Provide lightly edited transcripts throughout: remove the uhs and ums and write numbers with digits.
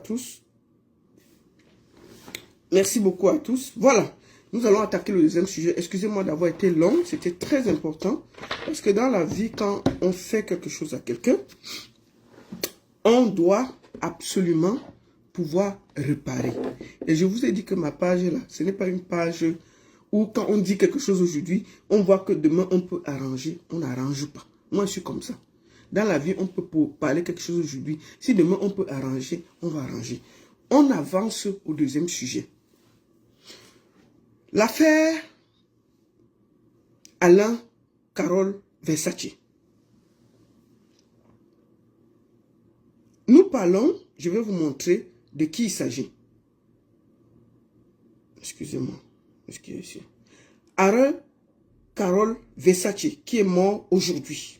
tous. Merci beaucoup à tous. Voilà, nous allons attaquer le deuxième sujet. Excusez-moi d'avoir été long, c'était très important. Parce que dans la vie, quand on fait quelque chose à quelqu'un, on doit absolument pouvoir réparer. Et je vous ai dit que ma page là, ce n'est pas une page où quand on dit quelque chose aujourd'hui, on voit que demain on peut arranger. On n'arrange pas. Moi, je suis comme ça. Dans la vie, on peut parler quelque chose aujourd'hui. Si demain on peut arranger, on va arranger. On avance au deuxième sujet. L'affaire Alain Carole Versace. Nous parlons, je vais vous montrer de qui il s'agit. Excusez-moi. Excusez-moi. Alain Carole Versace, qui est mort aujourd'hui.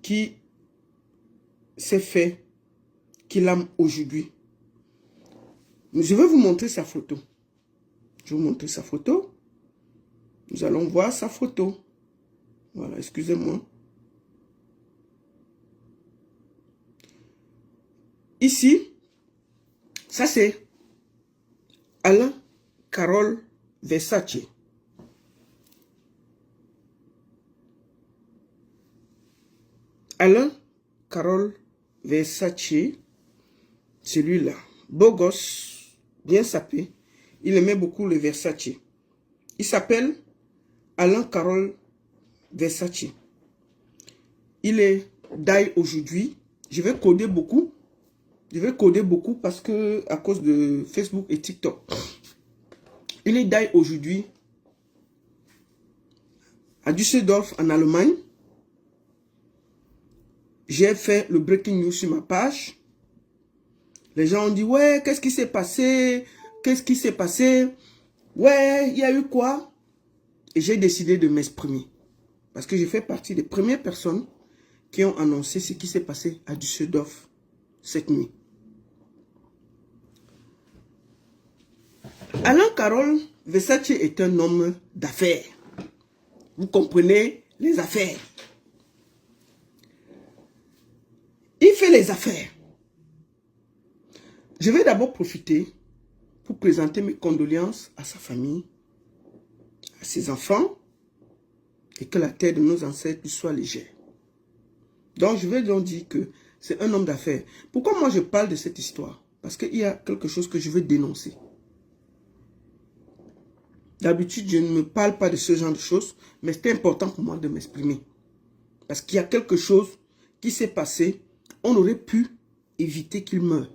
Qui s'est fait qu'il aime aujourd'hui. Je vais vous montrer sa photo. Je vais vous montrer sa photo. Nous allons voir sa photo. Voilà, excusez-moi. Ici, ça c'est Alain Carole Versace. Alain Carole Versace, celui-là, beau gosse, bien sapé, il aimait beaucoup le Versace. Il s'appelle Alain Carole Versace. Il est die aujourd'hui. Je vais coder beaucoup. Je vais coder beaucoup parce que à cause de Facebook et TikTok. Il est die aujourd'hui à Düsseldorf en Allemagne. J'ai fait le breaking news sur ma page. Les gens ont dit, ouais, qu'est-ce qui s'est passé? Qu'est-ce qui s'est passé? Ouais, il y a eu quoi? Et j'ai décidé de m'exprimer. Parce que j'ai fait partie des premières personnes qui ont annoncé ce qui s'est passé à Düsseldorf cette nuit. Alain Carole Versace est un homme d'affaires. Vous comprenez les affaires. Il fait les affaires. Je vais d'abord profiter pour présenter mes condoléances à sa famille, à ses enfants, et que la terre de nos ancêtres soit légère. Donc je vais donc dire que c'est un homme d'affaires. Pourquoi moi je parle de cette histoire? Parce qu'il y a quelque chose que je veux dénoncer. D'habitude, je ne me parle pas de ce genre de choses, mais c'est important pour moi de m'exprimer. Parce qu'il y a quelque chose qui s'est passé, on aurait pu éviter qu'il meure.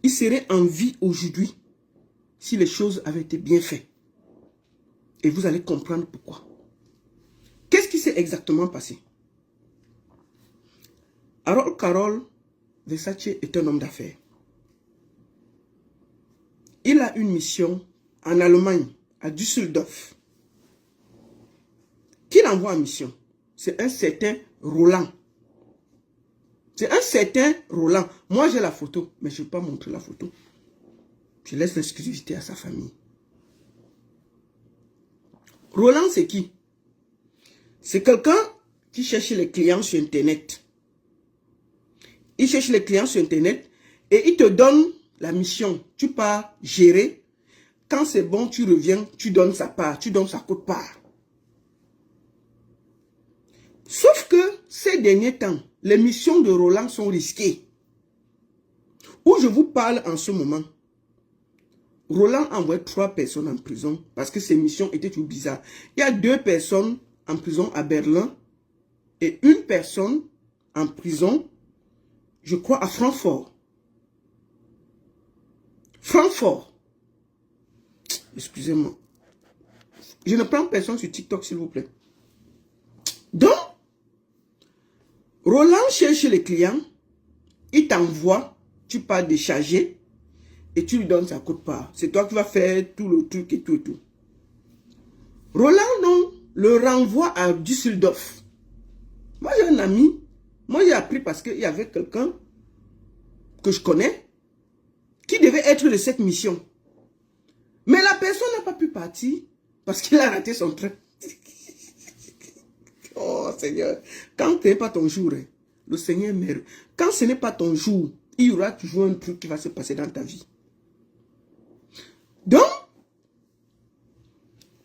Il serait en vie aujourd'hui si les choses avaient été bien faites. Et vous allez comprendre pourquoi. Qu'est-ce qui s'est exactement passé? Alain Carole Versace est un homme d'affaires. Il a une mission en Allemagne, à Düsseldorf. Qui l'envoie en mission? C'est un certain Roland. C'est un certain Roland. Moi, j'ai la photo, mais je ne vais pas montrer la photo. Je laisse l'exclusivité à sa famille. Roland, c'est qui? C'est quelqu'un qui cherche les clients sur Internet. Il cherche les clients sur Internet et il te donne la mission. Tu pars gérer. Quand c'est bon, tu reviens, tu donnes sa part, tu donnes sa quote-part. Sauf que ces derniers temps, les missions de Roland sont risquées. Où je vous parle en ce moment, Roland envoie 3 personnes en prison parce que ces missions étaient tout bizarres. Il y a 2 personnes en prison à Berlin et 1 personne en prison, je crois, à Francfort. Francfort. Excusez-moi. Je ne prends personne sur TikTok, s'il vous plaît. Donc, Roland cherche les clients, il t'envoie, tu pars décharger et tu lui donnes sa quote-part. C'est toi qui vas faire tout le truc et tout et tout. Roland, non, le renvoie à Düsseldorf. Moi, j'ai un ami, moi j'ai appris parce qu'il y avait quelqu'un que je connais qui devait être de cette mission. Mais la personne n'a pas pu partir parce qu'il a raté son train. Oh Seigneur, quand tu n'es pas ton jour, le Seigneur est merveilleux. Quand ce n'est pas ton jour, il y aura toujours un truc qui va se passer dans ta vie. Donc,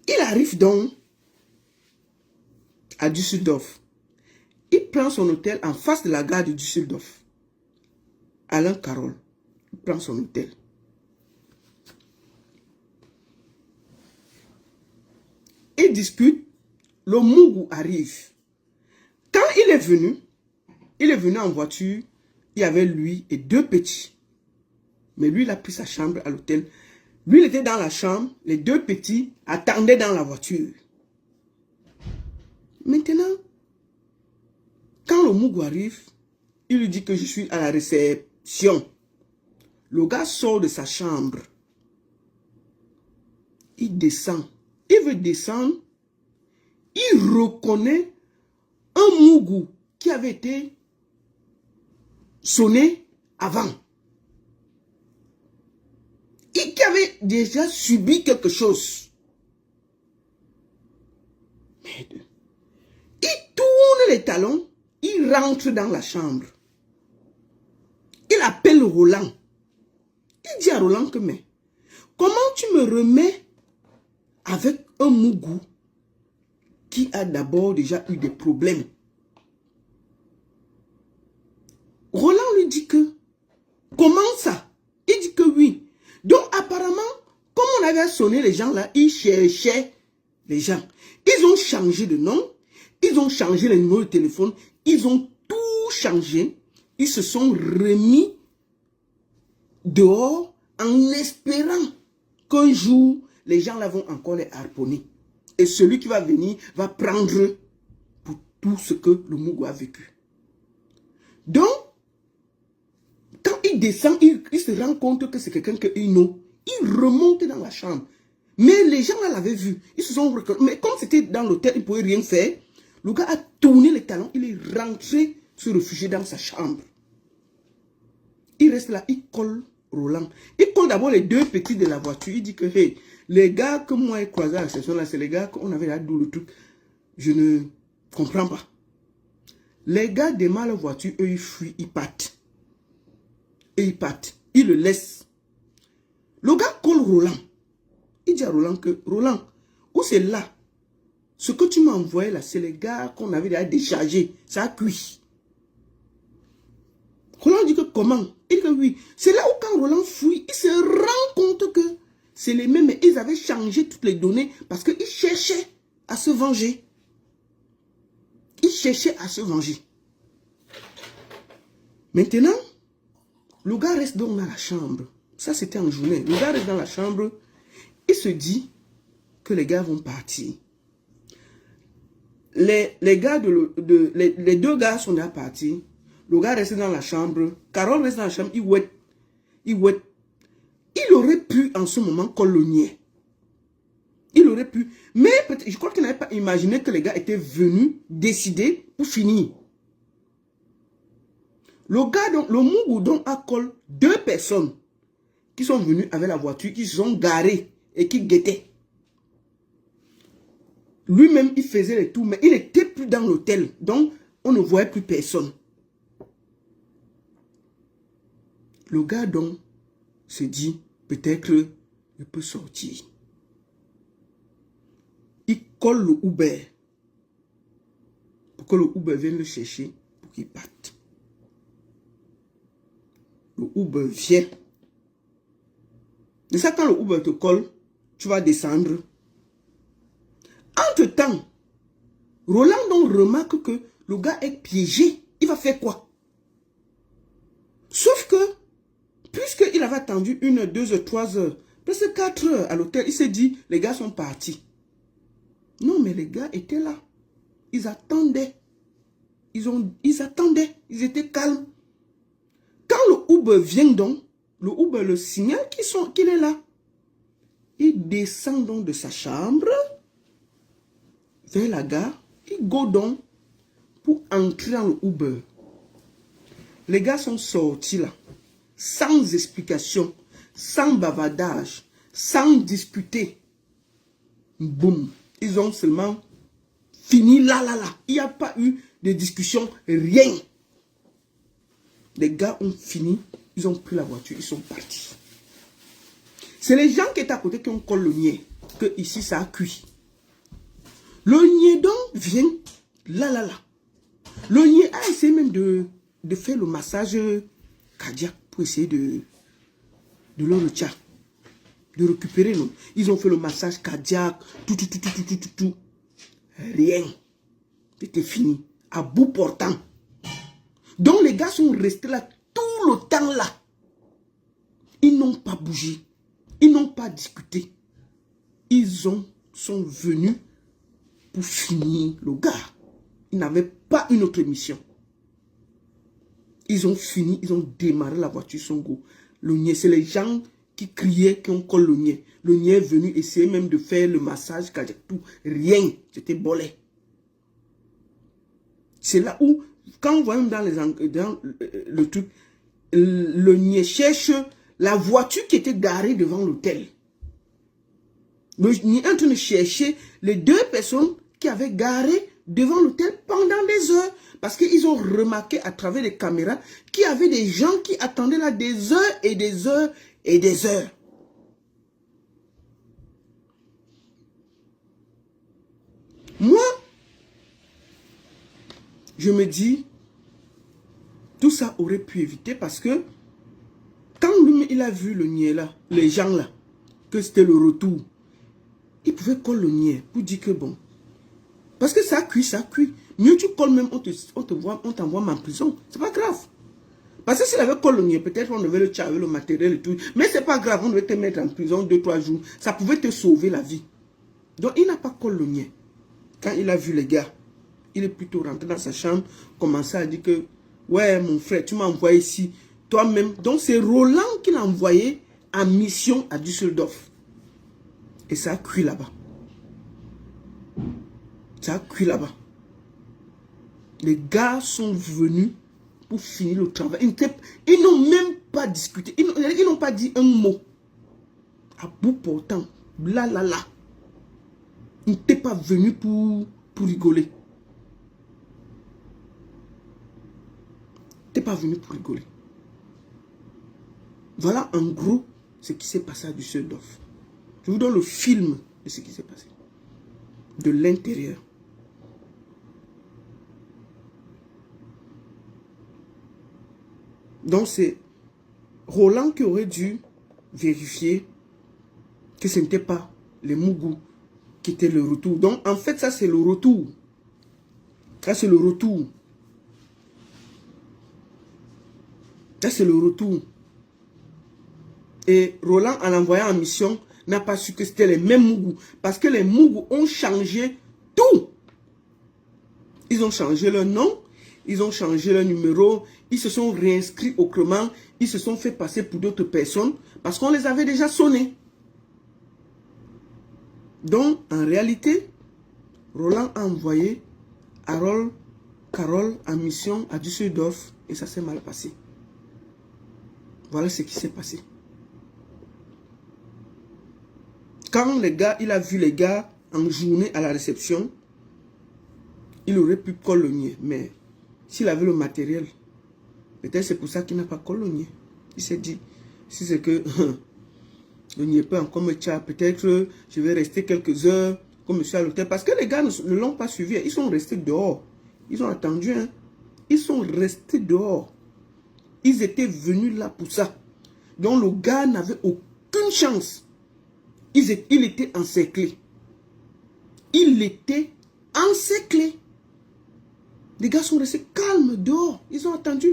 il arrive donc à Düsseldorf. Il prend son hôtel en face de la gare de Düsseldorf. Alain Carole. Il prend son hôtel. Il discute. Le Mougou arrive. Quand il est venu en voiture. Il y avait lui et 2 petits. Mais lui, il a pris sa chambre à l'hôtel. Lui, il était dans la chambre. Les 2 petits attendaient dans la voiture. Maintenant, quand le Mougou arrive, il lui dit que je suis à la réception. Le gars sort de sa chambre. Il descend. Il veut descendre. Il reconnaît un Mougou qui avait été sonné avant. Et qui avait déjà subi quelque chose. Merde. Il tourne les talons. Il rentre dans la chambre. Il appelle Roland. Il dit à Roland que, mais, comment tu me remets avec un Mougou qui a d'abord déjà eu des problèmes? Roland lui dit que, comment ça? Il dit que oui. Donc apparemment, comme on avait sonné les gens là, ils cherchaient les gens. Ils ont changé de nom, ils ont changé les numéros de téléphone, ils ont tout changé. Ils se sont remis dehors en espérant qu'un jour, les gens là vont encore les harponner. Et celui qui va venir va prendre pour tout ce que le Mougou a vécu. Donc, quand il descend, il se rend compte que c'est quelqu'un qu'il n'a. Il remonte dans la chambre. Mais les gens là l'avaient vu. Ils se sont reconnus. Mais comme c'était dans l'hôtel, il ne pouvait rien faire. Le gars a tourné les talons. Il est rentré se réfugier dans sa chambre. Il reste là, il colle Roland. Il colle d'abord les 2 petits de la voiture. Il dit que, hey, les gars que moi j'ai croisés à la session là, c'est les gars qu'on avait là d'où le truc. Je ne comprends pas. Les gars démarrent la voiture, eux ils fuient, ils partent. Et ils partent. Ils le laissent. Le gars colle Roland. Il dit à Roland que, Roland, où c'est là? Ce que tu m'as envoyé là, c'est les gars qu'on avait déjà déchargés. Ça a cuit. Roland dit que comment? Il dit que oui. C'est là où quand Roland fuit, il se rend compte que c'est les mêmes, mais ils avaient changé toutes les données parce qu'ils cherchaient à se venger. Ils cherchaient à se venger. Maintenant, le gars reste donc dans la chambre. Ça, c'était en journée. Le gars reste dans la chambre. Il se dit que les gars vont partir. Les 2 gars sont déjà partis. Le gars reste dans la chambre. Carole reste dans la chambre. Il ouette. Il ouette. Il aurait pu en ce moment colonier. Il aurait pu. Mais je crois qu'il n'avait pas imaginé que les gars étaient venus décider pour finir. Le gars, donc, le Mougou donc a collé 2 personnes qui sont venues avec la voiture, qui se sont garées et qui guettaient. Lui-même, il faisait les tours, mais il n'était plus dans l'hôtel. Donc, on ne voyait plus personne. Le gars, donc, se dit, peut-être, il peut sortir. Il colle le Uber. Pour que le Uber vienne le chercher, pour qu'il parte. Le Uber vient. Et ça, quand le Uber te colle, tu vas descendre. Entre-temps, Roland donc remarque que le gars est piégé. Il va faire quoi? Sauf que, puisqu'il avait attendu 1 heure, 2 heures, 3 heures, presque 4 heures à l'hôtel, il s'est dit, les gars sont partis. Non, mais les gars étaient là. Ils attendaient. Ils attendaient. Ils étaient calmes. Quand le Uber vient donc, le Uber le signale qu'il est là. Il descend donc de sa chambre vers la gare. Il go donc pour entrer dans le Uber. Les gars sont sortis là, sans explication, sans bavardage, sans discuter. Boum. Ils ont seulement fini là. Il n'y a pas eu de discussion, rien. Les gars ont fini, ils ont pris la voiture, ils sont partis. C'est les gens qui étaient à côté qui ont collé le niais, que ici ça a cuit. Le niédon vient là. Le niais a essayé même de faire le massage cardiaque pour essayer de leur le tcha, de récupérer. Non? Ils ont fait le massage cardiaque, tout. Rien. C'était fini. À bout portant. Donc les gars sont restés là tout le temps là. Ils n'ont pas bougé. Ils n'ont pas discuté. Ils sont venus pour finir le gars. Ils n'avaient pas une autre mission. Ils ont fini, ils ont démarré la voiture Songo. Le niais, c'est les gens qui criaient qui ont collé le niais. Le niais est venu essayer même de faire le massage cardiaque, tout. Rien. C'était bolé. C'est là où, quand on voit dans le truc, le niais cherche la voiture qui était garée devant l'hôtel. Le niais est en train de chercher les deux personnes qui avaient garé devant l'hôtel pendant des heures. Parce qu'ils ont remarqué à travers les caméras qu'il y avait des gens qui attendaient là des heures et des heures et des heures. Moi, je me dis, tout ça aurait pu éviter parce que quand lui, il a vu le niais là, les gens là, que c'était le retour, il pouvait coller le niais pour dire que bon, parce que ça cuit. Mieux tu colles même, on t'envoie en prison. C'est pas grave. Parce que s'il avait collé le niais, peut-être on devait le tuer avec le matériel et tout. Mais c'est pas grave, on devait te mettre en prison 2-3 jours. Ça pouvait te sauver la vie. Donc il n'a pas collé le niais. Quand il a vu les gars, il est plutôt rentré dans sa chambre, commencé à dire que, ouais mon frère, tu m'as envoyé ici, toi-même. Donc c'est Roland qui l'a envoyé en mission à Düsseldorf. Et ça a cuit là-bas. Ça a cuit là-bas. Les gars sont venus pour finir le travail. Ils n'ont même pas discuté. Ils n'ont pas dit un mot. À bout portant. Là. Ils n'étaient pas venus pour rigoler. Ils n'étaient pas venus pour rigoler. Voilà en gros ce qui s'est passé à Düsseldorf. Je vous donne le film de ce qui s'est passé. De l'intérieur. Donc c'est Roland qui aurait dû vérifier que ce n'était pas les Mougou qui étaient le retour. Donc en fait ça c'est le retour. Ça c'est le retour. Ça c'est le retour. Et Roland en l'envoyant en mission n'a pas su que c'était les mêmes Mougou. Parce que les Mougou ont changé tout. Ils ont changé leur nom. Ils ont changé leur numéro. Ils se sont réinscrits autrement. Ils se sont fait passer pour d'autres personnes. Parce qu'on les avait déjà sonnés. Donc, en réalité, Roland a envoyé Harold, Carole en mission à Düsseldorf. Et ça s'est mal passé. Voilà ce qui s'est passé. Quand il a vu les gars en journée à la réception, il aurait pu coller le niais. Mais s'il avait le matériel, peut-être c'est pour ça qu'il n'a pas collé le niais. Il s'est dit, si c'est que le niais peut encore me tcha, peut-être je vais rester quelques heures comme monsieur à l'hôtel. Parce que les gars ne l'ont pas suivi. Ils sont restés dehors. Ils ont attendu. Hein. Ils sont restés dehors. Ils étaient venus là pour ça. Donc le gars n'avait aucune chance. Il était encerclé. Il était encerclé. Les gars sont restés calmes dehors. Ils ont attendu.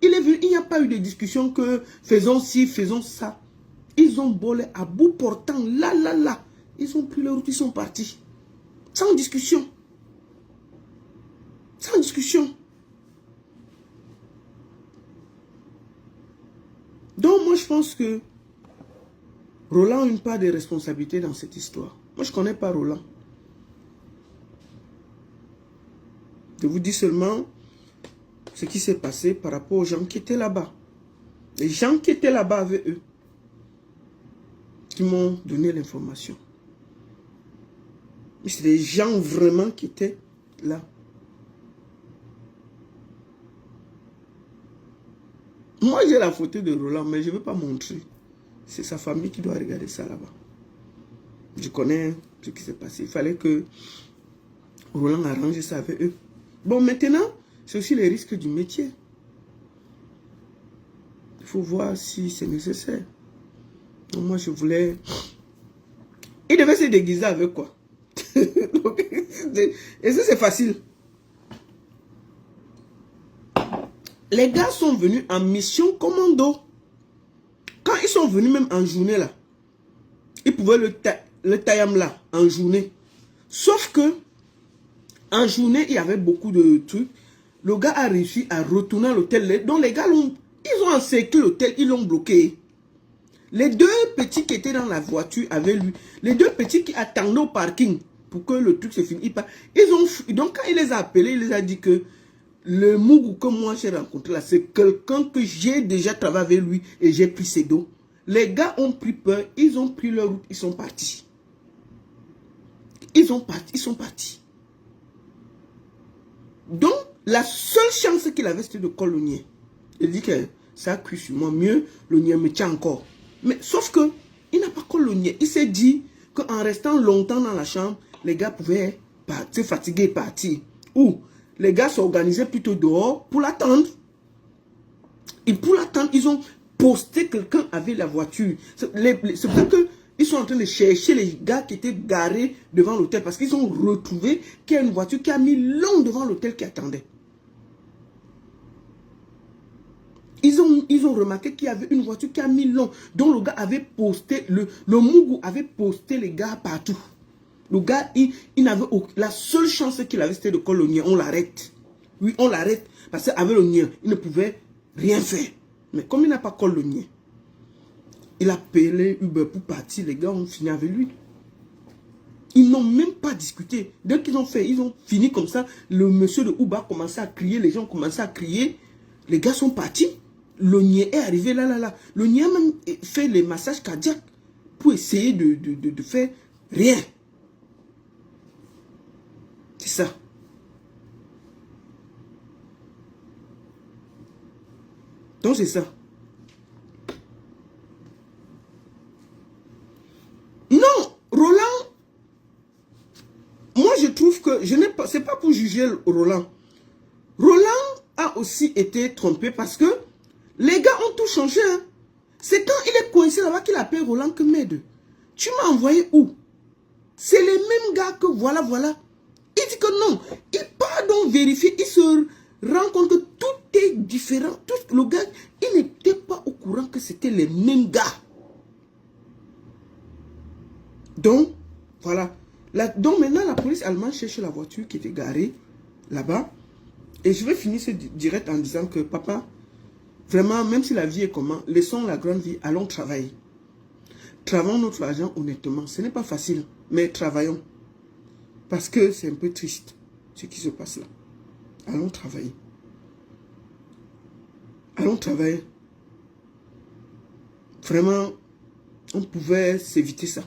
Il est venu. Il n'y a pas eu de discussion que faisons ci, faisons ça. Ils ont bolé à bout portant. Là. Ils ont pris leur route. Ils sont partis. Sans discussion. Sans discussion. Donc moi je pense que Roland a une part de responsabilité dans cette histoire. Moi je ne connais pas Roland. Je vous dis seulement ce qui s'est passé par rapport aux gens qui étaient là-bas. Les gens qui étaient là-bas avec eux, qui m'ont donné l'information. C'est des gens vraiment qui étaient là. Moi, j'ai la photo de Roland, mais je ne veux pas montrer. C'est sa famille qui doit regarder ça là-bas. Je connais ce qui s'est passé. Il fallait que Roland arrange ça avec eux. Bon, maintenant, c'est aussi les risques du métier. Il faut voir si c'est nécessaire. Donc, moi, je voulais... Il devait se déguiser avec quoi? Et ça, c'est facile. Les gars sont venus en mission commando. Quand ils sont venus même en journée là, ils pouvaient le taillam là, en journée. Sauf que, en journée, il y avait beaucoup de trucs. Le gars a réussi à retourner à l'hôtel. Donc les gars, ils ont encerclé l'hôtel, ils l'ont bloqué. Les deux petits qui étaient dans la voiture avec lui, les deux petits qui attendaient au parking pour que le truc se finisse, donc quand il les a appelés, il les a dit que le Mougou que moi j'ai rencontré là, c'est quelqu'un que j'ai déjà travaillé avec lui et j'ai pris ses dos. Les gars ont pris peur, ils ont pris leur route, ils sont partis. Ils sont partis. Donc, la seule chance qu'il avait, c'était de coller le niais. Il dit que ça a cuit sur moi, mieux, le niais me tient encore. Mais sauf que, il n'a pas collé le niais. Il s'est dit qu'en restant longtemps dans la chambre, les gars pouvaient se fatiguer et partir. Ou les gars s'organisaient plutôt dehors pour l'attendre. Et pour l'attendre, ils ont posté quelqu'un avec la voiture. C'est pour ça qu'ils sont en train de chercher les gars qui étaient garés devant l'hôtel. Parce qu'ils ont retrouvé qu'il y a une voiture qui a mis long devant l'hôtel qui attendait. Ils ont remarqué qu'il y avait une voiture qui a mis long. Donc le gars avait posté, le Mougou avait posté les gars partout. Le gars, il n'avait aucun... La seule chance qu'il avait, c'était de coller le niais. On l'arrête. Oui, on l'arrête. Parce qu'avec le niais, il ne pouvait rien faire. Mais comme il n'a pas collé le niais, il a appelé Uber pour partir. Les gars ont fini avec lui. Ils n'ont même pas discuté. Dès qu'ils ont fait, ils ont fini comme ça. Le monsieur de Uber a commencé à crier. Les gens ont commencé à crier. Les gars sont partis. Le niais est arrivé là. Le niais a même fait les massages cardiaques pour essayer de faire rien. C'est ça. Donc c'est ça. Non, Roland, moi je trouve que je n'ai pas, c'est pas pour juger Roland. Roland a aussi été trompé parce que les gars ont tout changé. Hein. C'est quand il est coincé là-bas qu'il appelle Roland que m'aide. Tu m'as envoyé où? C'est les mêmes gars que voilà. Il dit que non. Il part donc vérifier. Il se rend compte que tout est différent. Le gars, il n'était pas au courant que c'était les mêmes gars. Donc, voilà. Donc maintenant, la police allemande cherche la voiture qui était garée là-bas. Et je vais finir ce direct en disant que papa, vraiment, même si la vie est comment, laissons la grande vie, allons travailler. Travaillons notre argent honnêtement. Ce n'est pas facile, mais travaillons. Parce que c'est un peu triste ce qui se passe là. Allons travailler. Allons travailler. Vraiment, on pouvait s'éviter ça.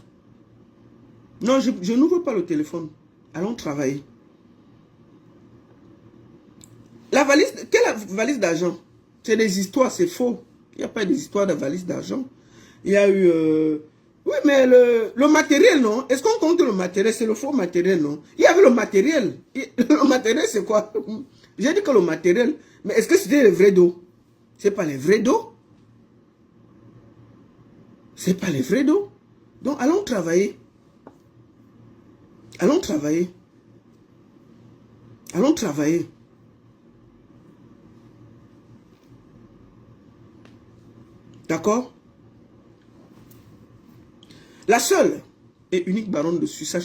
Non, je n'ouvre pas le téléphone. Allons travailler. La valise, quelle valise d'argent? C'est des histoires, c'est faux. Il n'y a pas d'histoire de valise d'argent. Il y a eu... Oui, mais le matériel, non? Est-ce qu'on compte le matériel? C'est le faux matériel, non? Il y avait le matériel. Le matériel, c'est quoi? J'ai dit que le matériel. Mais est-ce que c'était les vrais dos? C'est pas les vrais dos? C'est pas les vrais dos? Donc, allons travailler. Allons travailler. Allons travailler. D'accord? La seule et unique baronne de Suisse